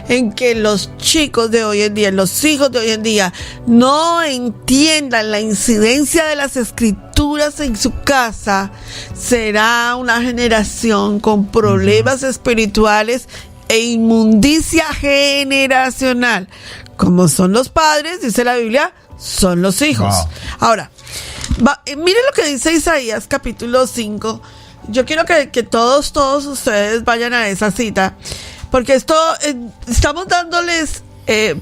en que los chicos de hoy en día, los hijos de hoy en día, no entiendan la incidencia de las escrituras en su casa, será una generación con problemas espirituales e inmundicia generacional. Como son los padres, dice la Biblia, son los hijos. Wow. Ahora, miren lo que dice Isaías capítulo 5. Yo quiero que todos ustedes vayan a esa cita, porque estamos dándoles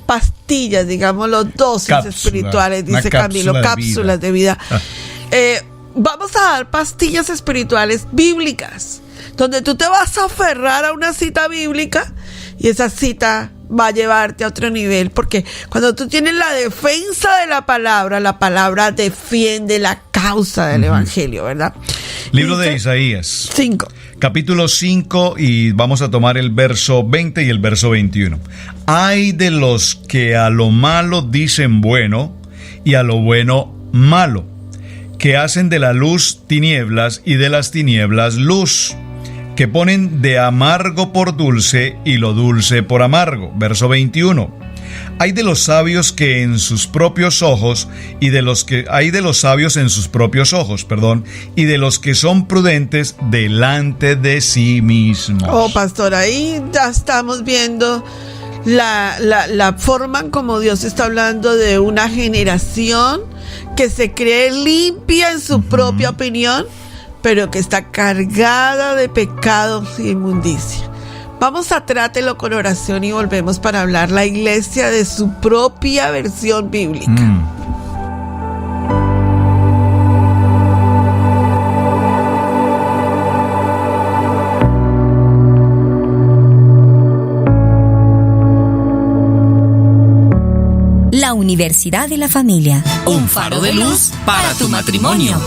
pastillas, digámoslo, dosis espirituales, dice Camilo, cápsulas de vida. Vamos a dar pastillas espirituales bíblicas, donde tú te vas a aferrar a una cita bíblica, y esa cita va a llevarte a otro nivel, porque cuando tú tienes la defensa de la palabra defiende la causa del evangelio, ¿verdad? Libro de Isaías 5. Capítulo 5, y vamos a tomar el verso 20 y el verso 21. Ay de los que a lo malo dicen bueno y a lo bueno malo, que hacen de la luz tinieblas y de las tinieblas luz, que ponen de amargo por dulce y lo dulce por amargo. Verso 21. Hay de los sabios que en sus propios ojos y de los que hay de los sabios en sus propios ojos, y de los que son prudentes delante de sí mismos. Oh, pastor, ahí ya estamos viendo la forma en como Dios está hablando de una generación que se cree limpia en su propia opinión, pero que está cargada de pecados y inmundicia. Vamos a Trátelo con oración y volvemos para hablar la iglesia de su propia versión bíblica. La Universidad de la Familia. Un faro de luz para tu matrimonio.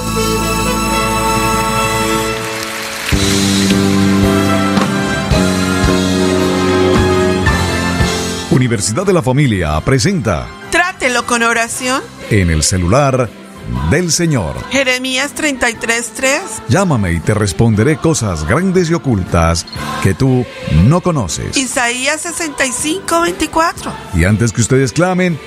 Universidad de la Familia presenta Trátelo con oración. En el celular del Señor. Jeremías 33:3. Llámame y te responderé cosas grandes y ocultas que tú no conoces. Isaías 65:24. Y antes que ustedes clamen,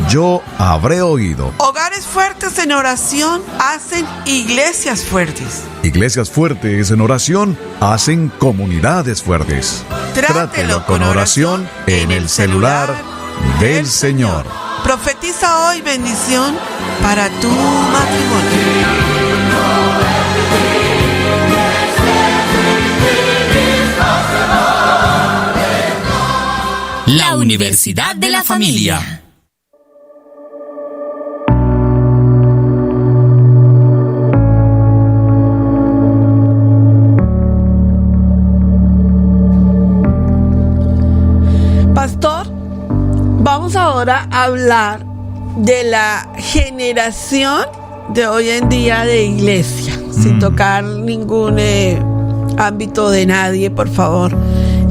yo habré oído. Hogares fuertes en oración hacen iglesias fuertes. Iglesias fuertes en oración hacen comunidades fuertes. Trátelo con oración en el celular del Señor. Profetiza hoy bendición para tu matrimonio. La Universidad de la Familia. Pastor, vamos ahora a hablar de la generación de hoy en día de iglesia, sin tocar ningún ámbito de nadie, por favor.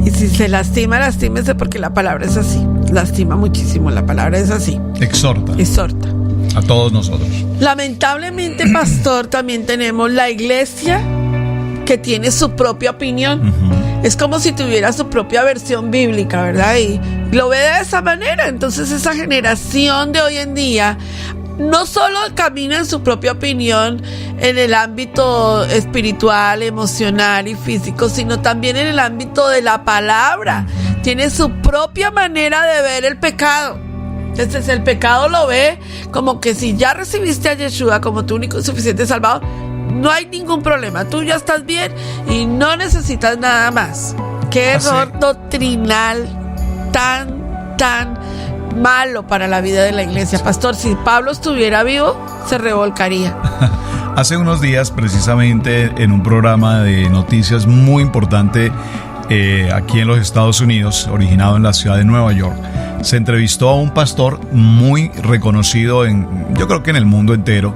Y si se lastima, lastímese, porque la palabra es así. Lastima muchísimo, la palabra es así. Exhorta a todos nosotros. Lamentablemente, pastor, también tenemos la iglesia que tiene su propia opinión. Es como si tuviera su propia versión bíblica, ¿verdad? Y lo ve de esa manera. Entonces esa generación de hoy en día no solo camina en su propia opinión en el ámbito espiritual, emocional y físico, sino también en el ámbito de la palabra. Tiene su propia manera de ver el pecado. Entonces el pecado lo ve como que si ya recibiste a Yeshua como tu único y suficiente Salvador, no hay ningún problema, tú ya estás bien y no necesitas nada más. Qué error doctrinal tan malo para la vida de la iglesia. Pastor, si Pablo estuviera vivo, se revolcaría. Hace unos días, precisamente en un programa de noticias muy importante aquí en los Estados Unidos, originado en la ciudad de Nueva York, se entrevistó a un pastor muy reconocido yo creo que en el mundo entero,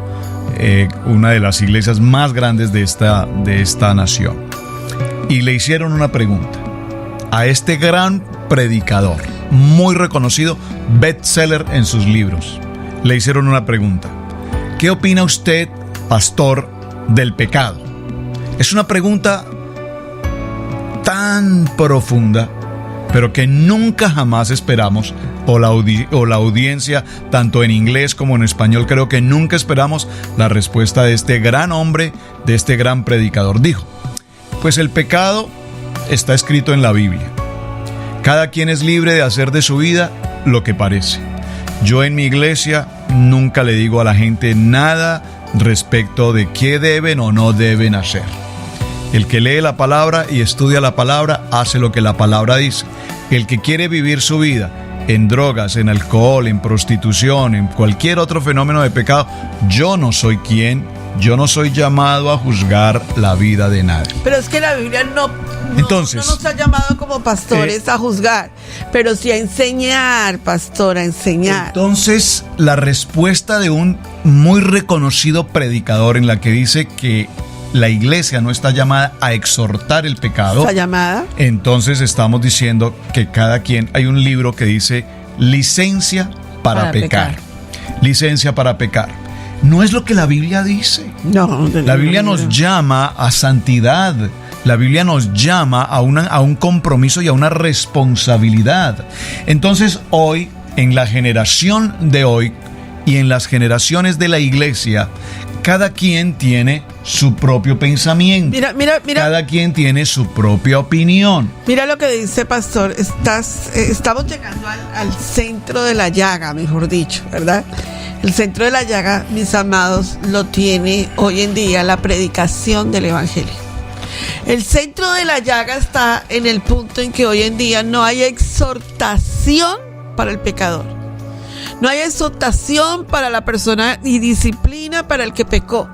una de las iglesias más grandes de esta nación. Y le hicieron una pregunta a este gran predicador, muy reconocido, bestseller en sus libros. Le hicieron una pregunta: ¿qué opina usted, pastor, del pecado? Es una pregunta tan profunda, pero que nunca jamás esperamos, o la audiencia, tanto en inglés como en español, creo que nunca esperamos la respuesta de este gran hombre, de este gran predicador. Dijo: pues el pecado está escrito en la Biblia. Cada quien es libre de hacer de su vida lo que parece. Yo en mi iglesia nunca le digo a la gente nada respecto de qué deben o no deben hacer. El que lee la palabra y estudia la palabra hace lo que la palabra dice. El que quiere vivir su vida en drogas, en alcohol, en prostitución, en cualquier otro fenómeno de pecado, yo no soy llamado a juzgar la vida de nadie. Pero es que la Biblia no nos ha llamado como pastores a juzgar, pero sí a enseñar, pastor, a enseñar. Entonces, la respuesta de un muy reconocido predicador en la que dice que la iglesia no está llamada a exhortar el pecado. ¿Está llamada? Entonces estamos diciendo que cada quien, hay un libro que dice licencia para pecar. Licencia para pecar. No es lo que la Biblia dice. No. La Biblia nos llama a santidad. La Biblia nos llama a un compromiso y a una responsabilidad. Entonces hoy, en la generación de hoy y en las generaciones de la iglesia, cada quien tiene su propio pensamiento. Mira. Cada quien tiene su propia opinión. Mira lo que dice, pastor. Estamos llegando al centro de la llaga, mejor dicho, ¿verdad? El centro de la llaga, mis amados, lo tiene hoy en día la predicación del evangelio. El centro de la llaga está en el punto en que hoy en día no hay exhortación para el pecador. No hay exhortación para la persona y disciplina para el que pecó.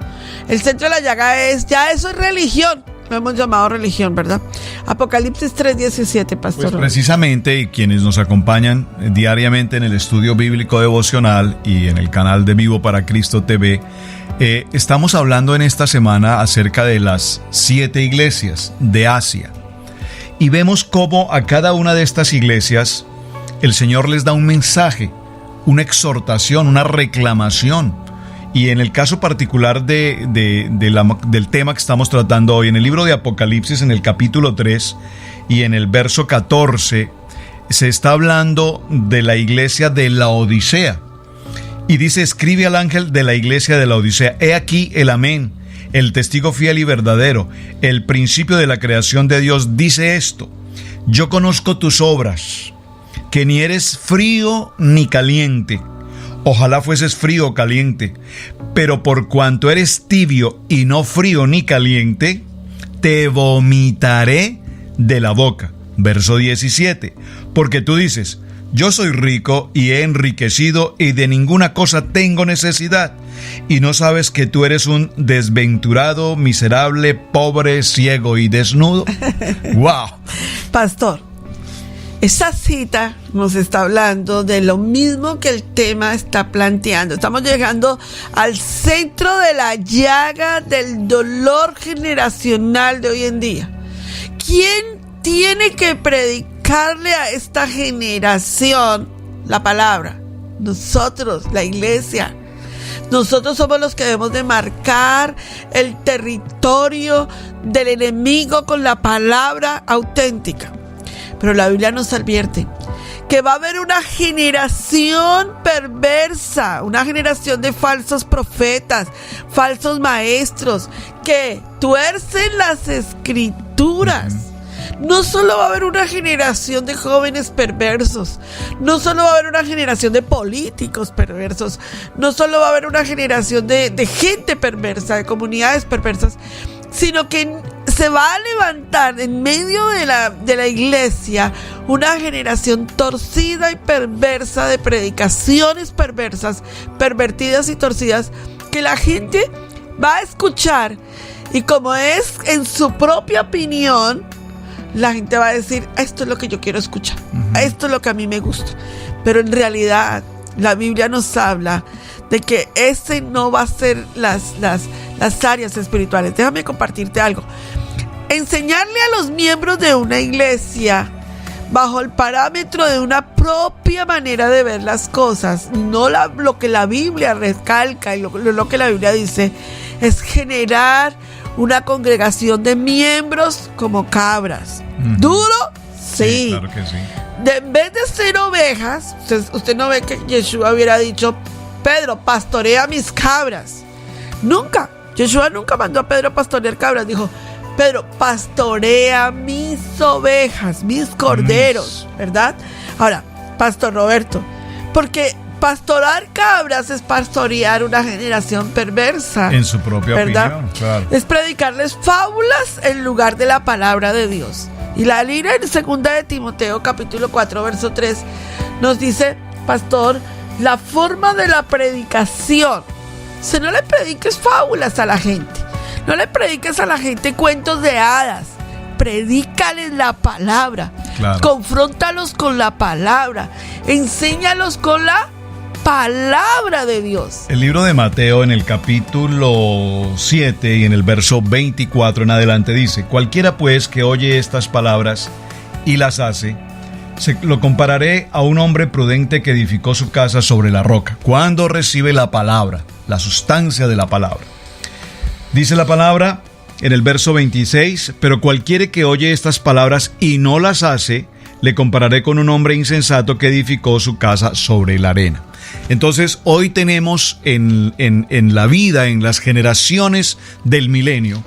El centro de la llaga ya eso es religión. Lo hemos llamado religión, ¿verdad? Apocalipsis 3:17, pastor. Pues precisamente, quienes nos acompañan diariamente en el estudio bíblico devocional y en el canal de Vivo para Cristo TV, estamos hablando en esta semana acerca de las 7 iglesias de Asia. Y vemos cómo a cada una de estas iglesias el Señor les da un mensaje, una exhortación, una reclamación. Y en el caso particular del tema que estamos tratando hoy, en el libro de Apocalipsis, en el capítulo 3 y en el verso 14, se está hablando de la iglesia de Laodicea. Y dice: escribe al ángel de la iglesia de Laodicea, he aquí el amén, el testigo fiel y verdadero, el principio de la creación de Dios, dice esto: yo conozco tus obras, que ni eres frío ni caliente. Ojalá fueses frío o caliente, pero por cuanto eres tibio y no frío ni caliente, te vomitaré de la boca. Verso 17, porque tú dices: yo soy rico y he enriquecido y de ninguna cosa tengo necesidad, y no sabes que tú eres un desventurado, miserable, pobre, ciego y desnudo. ¡Wow! Pastor, esa cita nos está hablando de lo mismo que el tema está planteando. Estamos llegando al centro de la llaga del dolor generacional de hoy en día. ¿Quién tiene que predicarle a esta generación la palabra? Nosotros, la iglesia. Nosotros somos los que debemos de marcar el territorio del enemigo con la palabra auténtica. Pero la Biblia nos advierte que va a haber una generación perversa, una generación de falsos profetas, falsos maestros, que tuercen las escrituras. No solo va a haber una generación de jóvenes perversos, no solo va a haber una generación de políticos perversos, no solo va a haber una generación de gente perversa, de comunidades perversas, sino que se va a levantar en medio de la iglesia una generación torcida y perversa de predicaciones perversas, pervertidas y torcidas, que la gente va a escuchar, y como es en su propia opinión, la gente va a decir: esto es lo que yo quiero escuchar, esto es lo que a mí me gusta. Pero en realidad la Biblia nos habla de que ese no va a ser las áreas espirituales. Déjame compartirte algo. Enseñarle a los miembros de una iglesia bajo el parámetro de una propia manera de ver las cosas, no lo que la Biblia recalca y lo que la Biblia dice, es generar una congregación de miembros como cabras. ¿Duro? Sí. Claro que sí. En vez de ser ovejas, usted no ve que Yeshua hubiera dicho: Pedro, pastorea mis cabras. Nunca. Yeshua nunca mandó a Pedro a pastorear cabras. Dijo: Pedro, pastorea mis ovejas, mis corderos, ¿verdad? Ahora, Pastor Roberto, porque pastorear cabras es pastorear una generación perversa. En su propia ¿verdad? opinión, claro. Es predicarles fábulas en lugar de la palabra de Dios. Y la línea en 2 de Timoteo, capítulo 4, verso 3, nos dice: pastor, la forma de la predicación. Si no le prediques fábulas a la gente, no le prediques a la gente cuentos de hadas, predícales la palabra, claro. Confróntalos con la palabra, enséñalos con la palabra de Dios. El libro de Mateo, en el capítulo 7 y en el verso 24 en adelante, dice: cualquiera pues que oye estas palabras y las hace, lo compararé a un hombre prudente que edificó su casa sobre la roca. Cuando recibe la palabra, la sustancia de la palabra, dice la palabra en el verso 26: pero cualquiera que oye estas palabras y no las hace, le compararé con un hombre insensato que edificó su casa sobre la arena. Entonces, hoy tenemos en la vida, en las generaciones del milenio,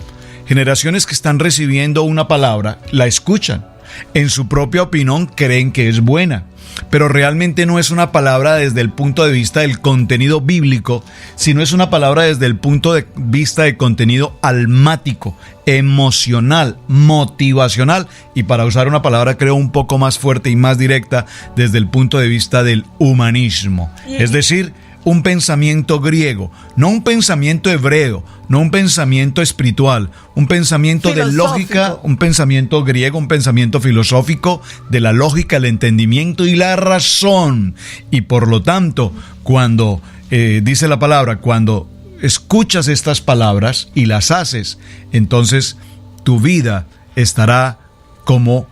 generaciones que están recibiendo una palabra, la escuchan, en su propia opinión creen que es buena, pero realmente no es una palabra desde el punto de vista del contenido bíblico, sino es una palabra desde el punto de vista de contenido almático, emocional, motivacional, y para usar una palabra creo un poco más fuerte y más directa, desde el punto de vista del humanismo. Es decir, un pensamiento griego, no un pensamiento hebreo, no un pensamiento espiritual, un pensamiento de lógica, un pensamiento griego, un pensamiento filosófico de la lógica, el entendimiento y la razón. Y por lo tanto, cuando dice la palabra, cuando escuchas estas palabras y las haces, entonces tu vida estará como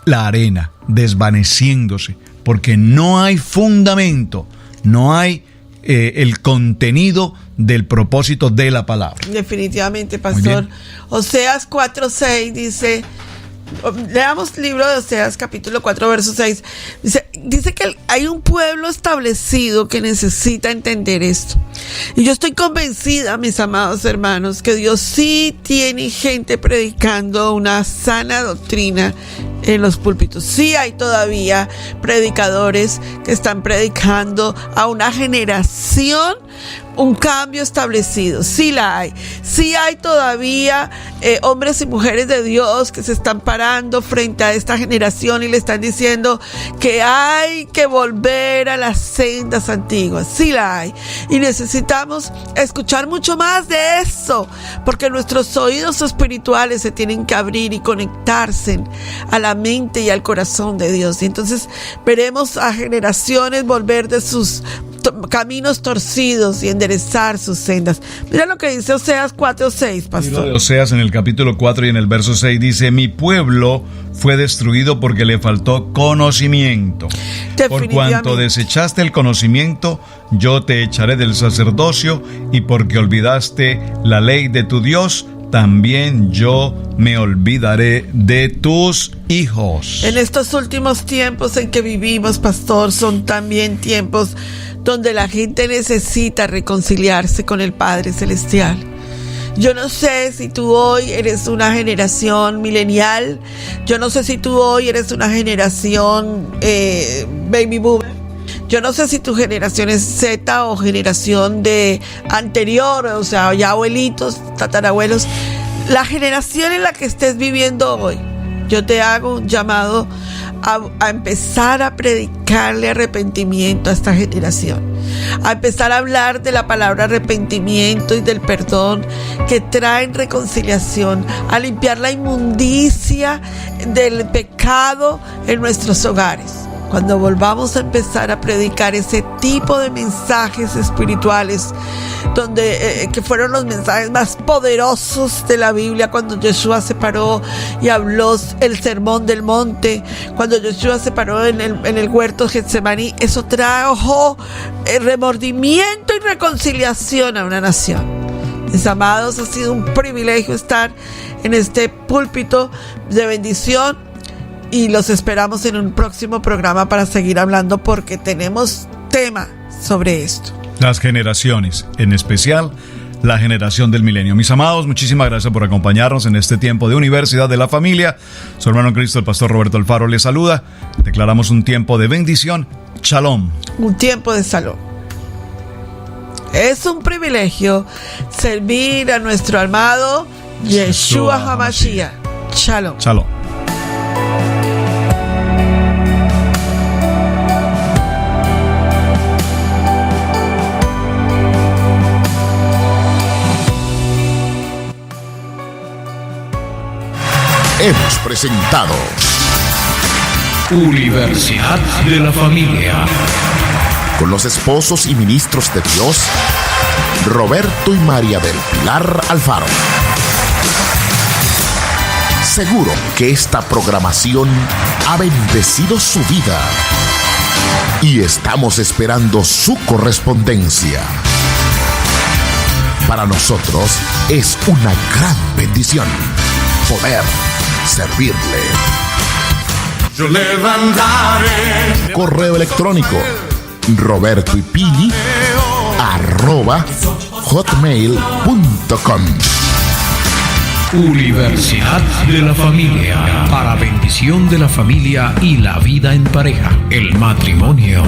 la arena, desvaneciéndose, porque no hay fundamento, no hay el contenido del propósito de la palabra. Definitivamente, pastor. Oseas 4:6 dice, leamos el libro de Oseas capítulo 4 verso 6, dice que hay un pueblo establecido que necesita entender esto, y yo estoy convencida, mis amados hermanos, que Dios sí tiene gente predicando una sana doctrina en los púlpitos. Sí hay todavía predicadores que están predicando a una generación un cambio establecido. Sí la hay. Sí hay todavía hombres y mujeres de Dios que se están parando frente a esta generación y le están diciendo que hay que volver a las sendas antiguas. Sí la hay. Y necesitamos escuchar mucho más de eso, porque nuestros oídos espirituales se tienen que abrir y conectarse a la mente y al corazón de Dios. Y entonces veremos a generaciones volver de sus caminos torcidos y enderezar sus sendas. Mira lo que dice Oseas 4:6, pastor. Oseas en el capítulo 4 y en el verso 6 dice: mi pueblo fue destruido porque le faltó conocimiento. Por cuanto desechaste el conocimiento, yo te echaré del sacerdocio, y porque olvidaste la ley de tu Dios, también yo me olvidaré de tus hijos. En estos últimos tiempos en que vivimos, pastor, son también tiempos donde la gente necesita reconciliarse con el Padre Celestial. Yo no sé si tú hoy eres una generación milenial, yo no sé si tú hoy eres una generación baby boomer, yo no sé si tu generación es Z o generación de anterior, o sea, ya abuelitos, tatarabuelos. La generación en la que estés viviendo hoy, yo te hago un llamado a empezar a predicarle arrepentimiento a esta generación, a empezar a hablar de la palabra arrepentimiento y del perdón que traen reconciliación, a limpiar la inmundicia del pecado en nuestros hogares. Cuando volvamos a empezar a predicar ese tipo de mensajes espirituales, donde que fueron los mensajes más poderosos de la Biblia, cuando Yeshua se paró y habló el sermón del monte, cuando Yeshua se paró en el huerto de Getsemaní, eso trajo remordimiento y reconciliación a una nación. Mis amados, ha sido un privilegio estar en este púlpito de bendición. Y los esperamos en un próximo programa para seguir hablando, porque tenemos tema sobre esto. Las generaciones, en especial la generación del milenio. Mis amados, muchísimas gracias por acompañarnos en este tiempo de Universidad de la Familia. Su hermano en Cristo, el pastor Roberto Alfaro, les saluda. Declaramos un tiempo de bendición. Shalom. Un tiempo de salud. Es un privilegio servir a nuestro amado Yeshua HaMashiach. Shalom. Shalom. Hemos presentado Universidad de la Familia, con los esposos y ministros de Dios, Roberto y María del Pilar Alfaro. Seguro que esta programación ha bendecido su vida y estamos esperando su correspondencia. Para nosotros es una gran bendición poder servirle. Yo levantaré. Correo electrónico robertoypili@hotmail.com. Universidad de la Familia, para bendición de la familia y la vida en pareja, el matrimonio.